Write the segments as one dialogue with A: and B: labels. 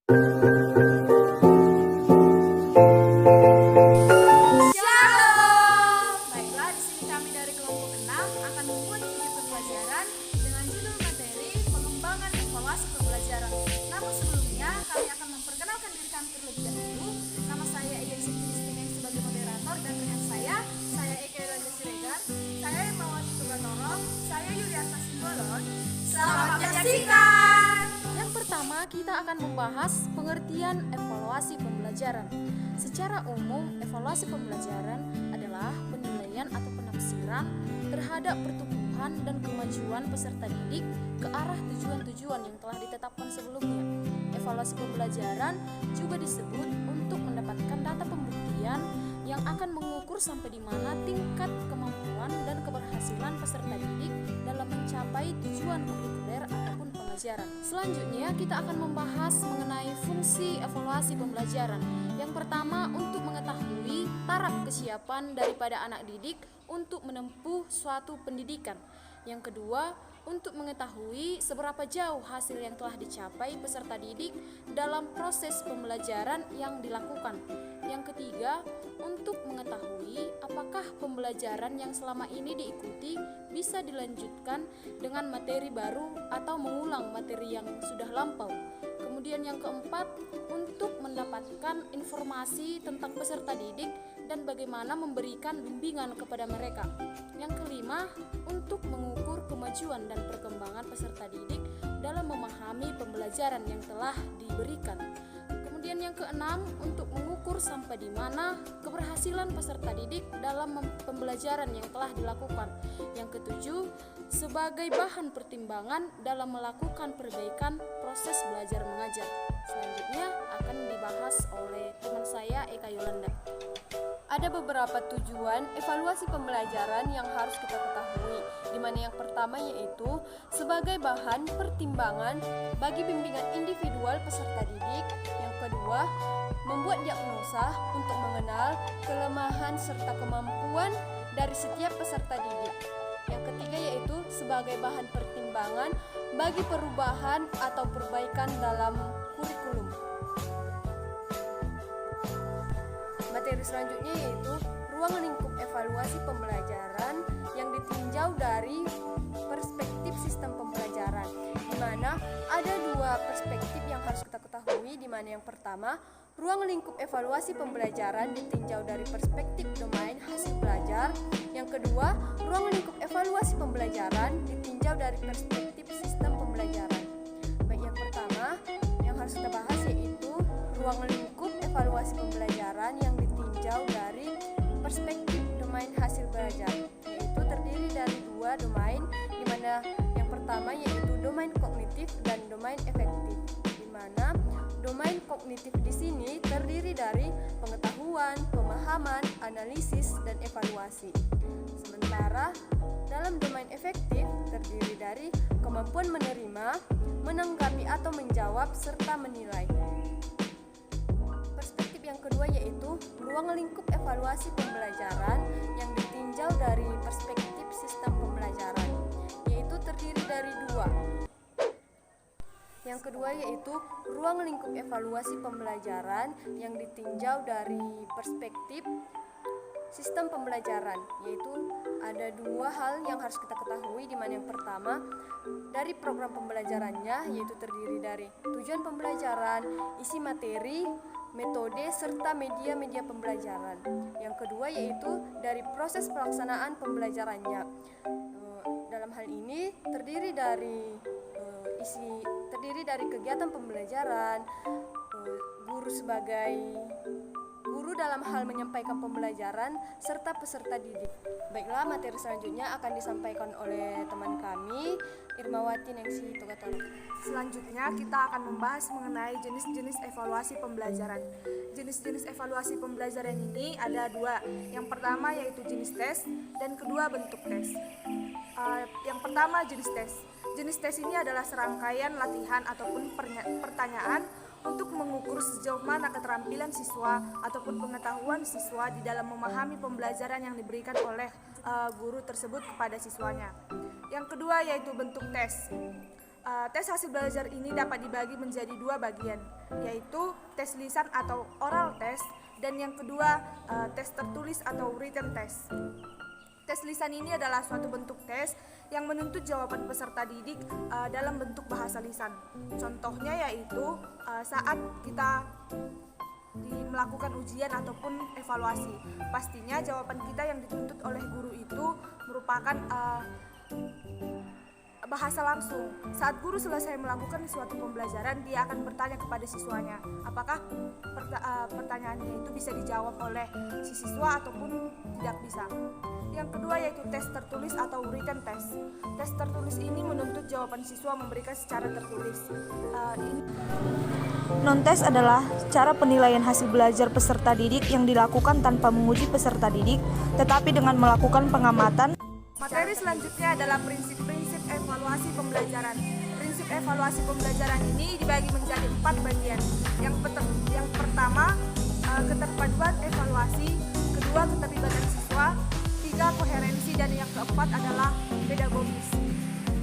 A: Shalom. Baiklah, di sini kami dari kelompok 6 akan membuat video pembelajaran dengan judul materi pengembangan evaluasi pembelajaran. Namun sebelumnya kami akan memperkenalkan diri kami terlebih dahulu. Nama saya Ega Istimeng sebagai moderator dan rekan saya Eka Yolanda Siregar, saya Irmawati Tugatoro, saya Yulianta Simbolon. Selamat menyaksikan.
B: Yang pertama, kita akan membahas pengertian evaluasi pembelajaran. Secara umum, evaluasi pembelajaran adalah penilaian atau penafsiran terhadap pertumbuhan dan kemajuan peserta didik ke arah tujuan-tujuan yang telah ditetapkan sebelumnya. Evaluasi pembelajaran juga disebut untuk mendapatkan data pembuktian yang akan mengukur sampai di mana tingkat kemampuan dan keberhasilan peserta didik dalam mencapai tujuan kurikuler ataupun pengajaran. Selanjutnya, kita akan membahas mengenai fungsi evaluasi pembelajaran. Yang pertama, untuk mengetahui taraf kesiapan daripada anak didik untuk menempuh suatu pendidikan. Yang kedua, untuk mengetahui seberapa jauh hasil yang telah dicapai peserta didik dalam proses pembelajaran yang dilakukan. Yang ketiga, untuk mengetahui apakah pembelajaran yang selama ini diikuti bisa dilanjutkan dengan materi baru atau mengulang materi yang sudah lampau. Kemudian yang keempat, untuk mendapatkan informasi tentang peserta didik dan bagaimana memberikan bimbingan kepada mereka. Yang kelima, untuk mengukur kemajuan dan perkembangan peserta didik dalam memahami pembelajaran yang telah diberikan. Kemudian yang keenam, untuk mengukur sampai di mana keberhasilan peserta didik dalam pembelajaran yang telah dilakukan. Yang ketujuh, sebagai bahan pertimbangan dalam melakukan perbaikan proses belajar mengajar. Selanjutnya akan dibahas oleh teman saya Eka Yolanda.
C: Ada beberapa tujuan evaluasi pembelajaran yang harus kita ketahui, di mana yang pertama yaitu sebagai bahan pertimbangan bagi bimbingan individual peserta didik. Yang kedua, membuat diagnosa untuk mengenal kelemahan serta kemampuan dari setiap peserta didik. Yang ketiga yaitu sebagai bahan pertimbangan bagi perubahan atau perbaikan dalam kurikulum. Materi selanjutnya yaitu ruang lingkup evaluasi pembelajaran yang ditinjau dari perspektif sistem pembelajaran, di mana ada dua perspektif yang harus kita ketahui, di mana yang pertama, ruang lingkup evaluasi pembelajaran ditinjau dari perspektif domain hasil belajar. Yang kedua, ruang lingkup evaluasi pembelajaran ditinjau dari perspektif sistem pembelajaran. Baik, yang pertama yang harus kita bahas yaitu ruang lingkup evaluasi pembelajaran yang ditinjau dari perspektif domain hasil belajar, yaitu terdiri dari dua domain, di mana yang pertama yaitu domain kognitif dan domain efektif, di mana domain kognitif di sini terdiri dari pengetahuan, pemahaman, analisis, dan evaluasi. Sementara dalam domain efektif terdiri dari kemampuan menerima, menanggapi atau menjawab, serta menilai. Perspektif yang kedua yaitu ruang lingkup evaluasi pembelajaran yang ditinjau dari perspektif sistem pembelajaran, yaitu terdiri dari dua. Yang kedua yaitu ruang lingkup evaluasi pembelajaran yang ditinjau dari perspektif sistem pembelajaran, yaitu ada dua hal yang harus kita ketahui, di mana yang pertama dari program pembelajarannya, yaitu terdiri dari tujuan pembelajaran, isi materi, metode, serta media-media pembelajaran. Yang kedua yaitu dari proses pelaksanaan pembelajarannya. Dalam hal ini terdiri dari kegiatan pembelajaran, guru sebagai guru dalam hal menyampaikan pembelajaran, serta peserta didik. Baiklah, materi selanjutnya akan disampaikan oleh teman kami, Irmawati Nengsi Tugatoro.
A: Selanjutnya kita akan membahas mengenai jenis-jenis evaluasi pembelajaran. Jenis-jenis evaluasi pembelajaran ini ada dua. Yang pertama yaitu jenis tes dan kedua bentuk tes. Yang pertama jenis tes. Jenis tes ini adalah serangkaian latihan ataupun pertanyaan untuk mengukur sejauh mana keterampilan siswa ataupun pengetahuan siswa di dalam memahami pembelajaran yang diberikan oleh guru tersebut kepada siswanya. Yang kedua yaitu bentuk tes. Tes hasil belajar ini dapat dibagi menjadi dua bagian, yaitu tes lisan atau oral test, dan yang kedua tes tertulis atau written test. Tes lisan ini adalah suatu bentuk tes yang menuntut jawaban peserta didik dalam bentuk bahasa lisan. Contohnya yaitu saat kita melakukan ujian ataupun evaluasi. Pastinya jawaban kita yang dituntut oleh guru itu merupakan bahasa langsung. Saat guru selesai melakukan suatu pembelajaran, dia akan bertanya kepada siswanya, apakah pertanyaannya itu bisa dijawab oleh si siswa ataupun tidak bisa. Yang kedua yaitu tes tertulis atau written test. Tes tertulis ini menuntut jawaban siswa memberikan secara tertulis. Non-tes adalah cara penilaian hasil belajar peserta didik yang dilakukan tanpa menguji peserta didik, tetapi dengan melakukan pengamatan. Materi selanjutnya adalah prinsip-prinsip evaluasi pembelajaran. Prinsip evaluasi pembelajaran ini dibagi menjadi 4 bagian. Yang pertama, keterpaduan evaluasi, kedua, keterlibatan siswa, tiga, koherensi, dan yang keempat adalah pedagogis.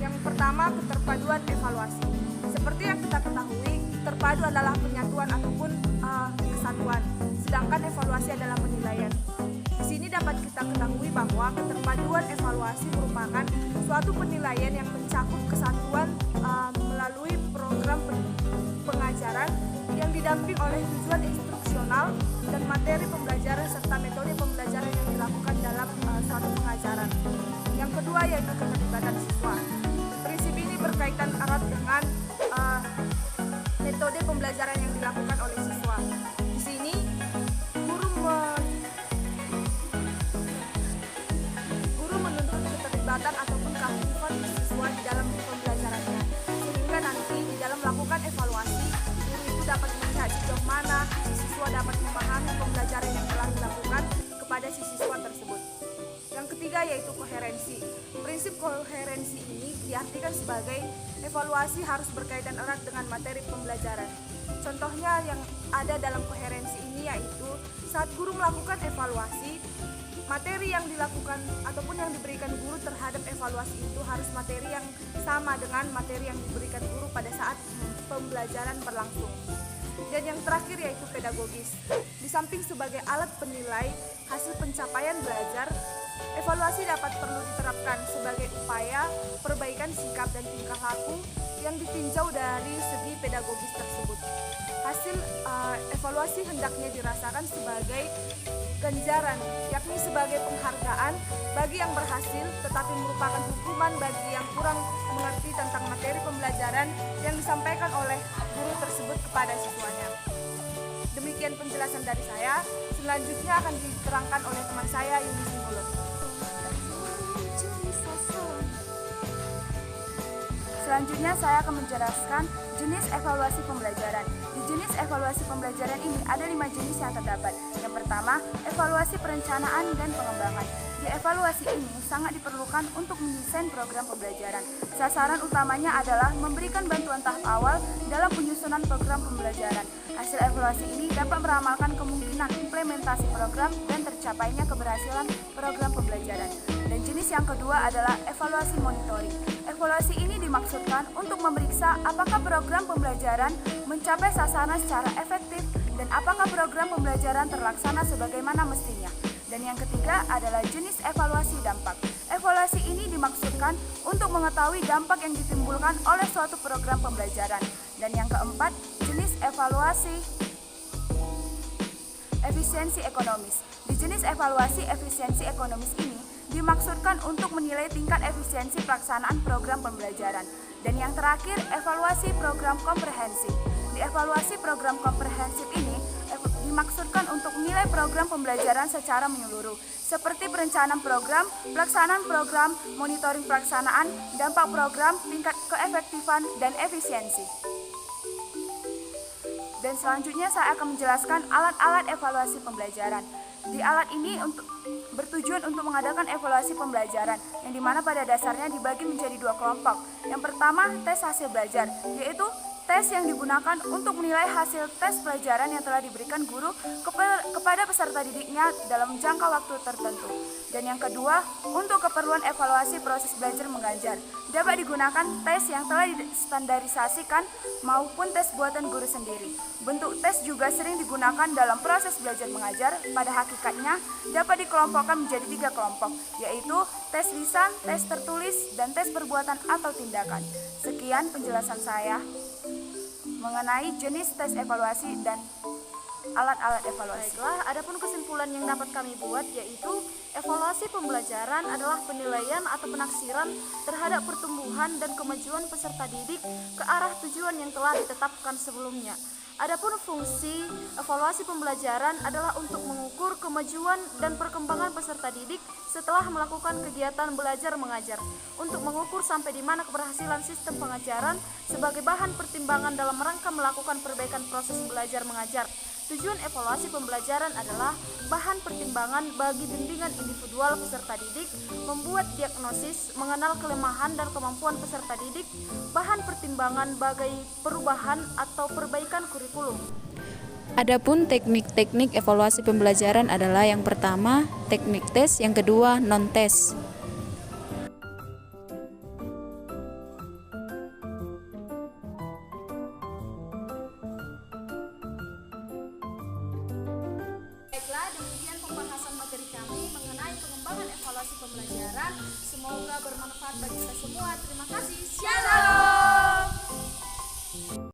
A: Yang pertama, keterpaduan evaluasi. Seperti yang kita ketahui, terpadu adalah penyatuan ataupun kesatuan, sedangkan evaluasi adalah penilaian. Di sini dapat kita ketahui bahwa keterpaduan evaluasi merupakan suatu penilaian yang mencakup kesatuan melalui program pengajaran yang didamping oleh tujuan instruksional dan materi pembelajaran serta metode pembelajaran yang dilakukan dalam suatu pengajaran. Yang kedua yaitu keterlibatan siswa. Prinsip ini berkaitan erat dengan metode pembelajaran yang dilakukan oleh siswa. Di sini guru menuntut keterlibatan ataupun keaktifan siswa di dalam pembelajarannya, sehingga nanti di dalam melakukan evaluasi guru itu dapat melihat sejauh mana si siswa dapat memahami pembelajaran yang telah dilakukan kepada si siswa tersebut. Yang ketiga yaitu koherensi. Prinsip koherensi ini diartikan sebagai evaluasi harus berkaitan erat dengan materi pembelajaran. Contohnya yang ada dalam koherensi ini yaitu saat guru melakukan evaluasi, materi yang dilakukan ataupun yang diberikan guru terhadap evaluasi itu harus materi yang sama dengan materi yang diberikan guru pada saat pembelajaran berlangsung. Dan yang terakhir yaitu pedagogis. Di samping sebagai alat penilai hasil pencapaian belajar, evaluasi dapat perlu diterapkan sebagai upaya perbaikan sikap dan tingkah laku yang ditinjau dari segi pedagogis tersebut. Hasil evaluasi hendaknya dirasakan sebagai ganjaran, yakni sebagai penghargaan bagi yang berhasil, tetapi merupakan hukuman bagi yang kurang mengerti tentang materi pembelajaran yang disampaikan oleh guru tersebut kepada siswanya. Demikian penjelasan dari saya. Selanjutnya akan diterangkan oleh teman saya Yuni Sinulung. Selanjutnya saya akan menjelaskan jenis evaluasi pembelajaran. Di jenis evaluasi pembelajaran ini ada 5 jenis yang terdapat. Yang pertama, evaluasi perencanaan dan pengembangan. Di evaluasi ini sangat diperlukan untuk mendesain program pembelajaran. Sasaran utamanya adalah memberikan bantuan tahap awal dalam penyusunan program pembelajaran. Hasil evaluasi ini dapat meramalkan kemungkinan implementasi program dan tercapainya keberhasilan program pembelajaran. Dan jenis yang kedua adalah evaluasi monitoring. Evaluasi ini dimaksudkan untuk memeriksa apakah program pembelajaran mencapai sasaran secara efektif dan apakah program pembelajaran terlaksana sebagaimana mestinya. Dan yang ketiga adalah jenis evaluasi dampak. Evaluasi ini dimaksudkan untuk mengetahui dampak yang ditimbulkan oleh suatu program pembelajaran. Dan yang keempat, jenis evaluasi efisiensi ekonomis. Di jenis evaluasi efisiensi ekonomis ini dimaksudkan untuk menilai tingkat efisiensi pelaksanaan program pembelajaran. Dan yang terakhir, evaluasi program komprehensif. Di evaluasi program komprehensif ini dimaksudkan untuk menilai program pembelajaran secara menyeluruh, seperti perencanaan program, pelaksanaan program, monitoring pelaksanaan, dampak program, tingkat keefektifan, dan efisiensi. Dan selanjutnya saya akan menjelaskan alat-alat evaluasi pembelajaran. Di alat ini bertujuan untuk mengadakan evaluasi pembelajaran, yang dimana pada dasarnya dibagi menjadi 2 kelompok. Yang pertama, tes hasil belajar, yaitu tes yang digunakan untuk menilai hasil tes pelajaran yang telah diberikan guru kepada peserta didiknya dalam jangka waktu tertentu. Dan yang kedua, untuk keperluan evaluasi proses belajar mengajar, dapat digunakan tes yang telah distandarisasikan maupun tes buatan guru sendiri. Bentuk tes juga sering digunakan dalam proses belajar mengajar. Pada hakikatnya, dapat dikelompokkan menjadi 3 kelompok, yaitu tes lisan, tes tertulis, dan tes perbuatan atau tindakan. Sekian penjelasan saya mengenai jenis tes evaluasi dan alat-alat evaluasi.
B: Baiklah, adapun kesimpulan yang dapat kami buat yaitu evaluasi pembelajaran adalah penilaian atau penaksiran terhadap pertumbuhan dan kemajuan peserta didik ke arah tujuan yang telah ditetapkan sebelumnya. Adapun fungsi evaluasi pembelajaran adalah untuk mengukur kemajuan dan perkembangan peserta didik setelah melakukan kegiatan belajar mengajar, untuk mengukur sampai di mana keberhasilan sistem pengajaran sebagai bahan pertimbangan dalam rangka melakukan perbaikan proses belajar mengajar. Tujuan evaluasi pembelajaran adalah bahan pertimbangan bagi bimbingan individual peserta didik, membuat diagnosis, mengenal kelemahan dan kemampuan peserta didik, bahan pertimbangan bagi perubahan atau perbaikan kurikulum.
D: Adapun teknik-teknik evaluasi pembelajaran adalah yang pertama, teknik tes, yang kedua, non-tes.
B: Baiklah, demikian pembahasan materi kami mengenai pengembangan evaluasi pembelajaran. Semoga bermanfaat bagi kita semua. Terima kasih. Shalom.